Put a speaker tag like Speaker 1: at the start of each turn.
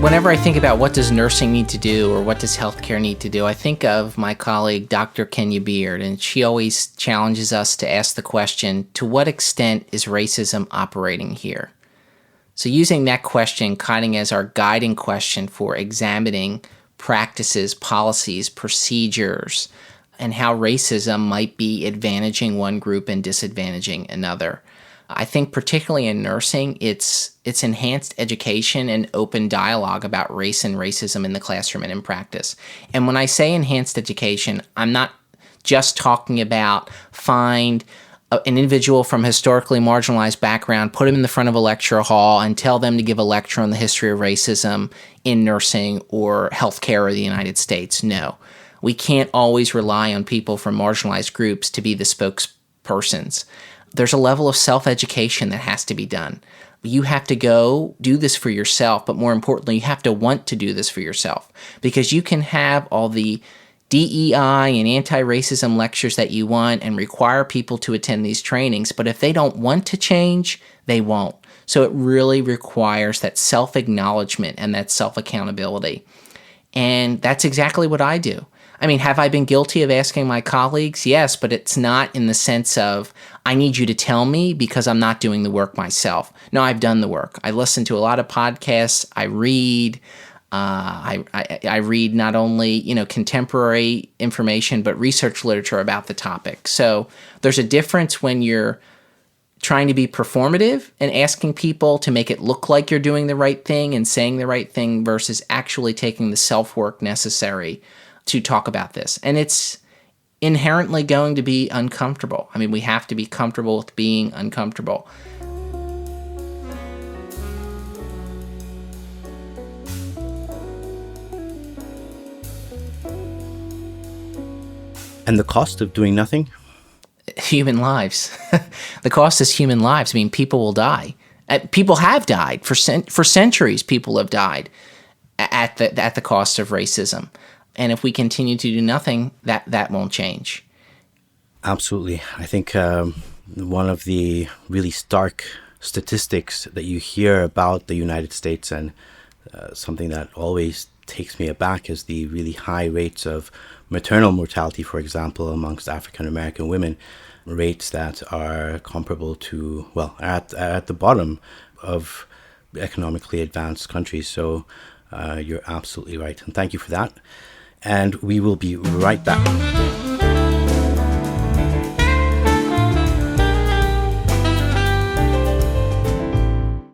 Speaker 1: Whenever I think about what does nursing need to do or what does healthcare need to do, I think of my colleague, Dr. Kenya Beard, and she always challenges us to ask the question, to what extent is racism operating here? So using that question kind of as our guiding question for examining practices, policies, procedures, and how racism might be advantaging one group and disadvantaging another. I think particularly in nursing, it's enhanced education and open dialogue about race and racism in the classroom and in practice. And when I say enhanced education, I'm not just talking about find an individual from historically marginalized background, put them in the front of a lecture hall and tell them to give a lecture on the history of racism in nursing or healthcare or the United States. No, we can't always rely on people from marginalized groups to be the spokespersons. There's a level of self-education that has to be done. You have to go do this for yourself, but more importantly, you have to want to do this for yourself, because you can have all the DEI and anti-racism lectures that you want and require people to attend these trainings, but if they don't want to change, they won't. So it really requires that self-acknowledgement and that self-accountability. And that's exactly what I do. I mean, have I been guilty of asking my colleagues? Yes, but it's not in the sense of, I need you to tell me because I'm not doing the work myself. No, I've done the work. I listen to a lot of podcasts. I read. I read not only, contemporary information, but research literature about the topic. So there's a difference when you're trying to be performative and asking people to make it look like you're doing the right thing and saying the right thing versus actually taking the self-work necessary to talk about this. And it's inherently going to be uncomfortable. I mean, we have to be comfortable with being uncomfortable.
Speaker 2: And the cost of doing nothing?
Speaker 1: Human lives. The cost is human lives. I mean, people will die. People have died. For centuries, people have died at the cost of racism. And if we continue to do nothing, that won't change.
Speaker 2: Absolutely. I think one of the really stark statistics that you hear about the United States, and something that always takes me aback, is the really high rates of maternal mortality, for example, amongst African American women, rates that are comparable to, well, at the bottom of economically advanced countries. So you're absolutely right. And thank you for that. And we will be right back.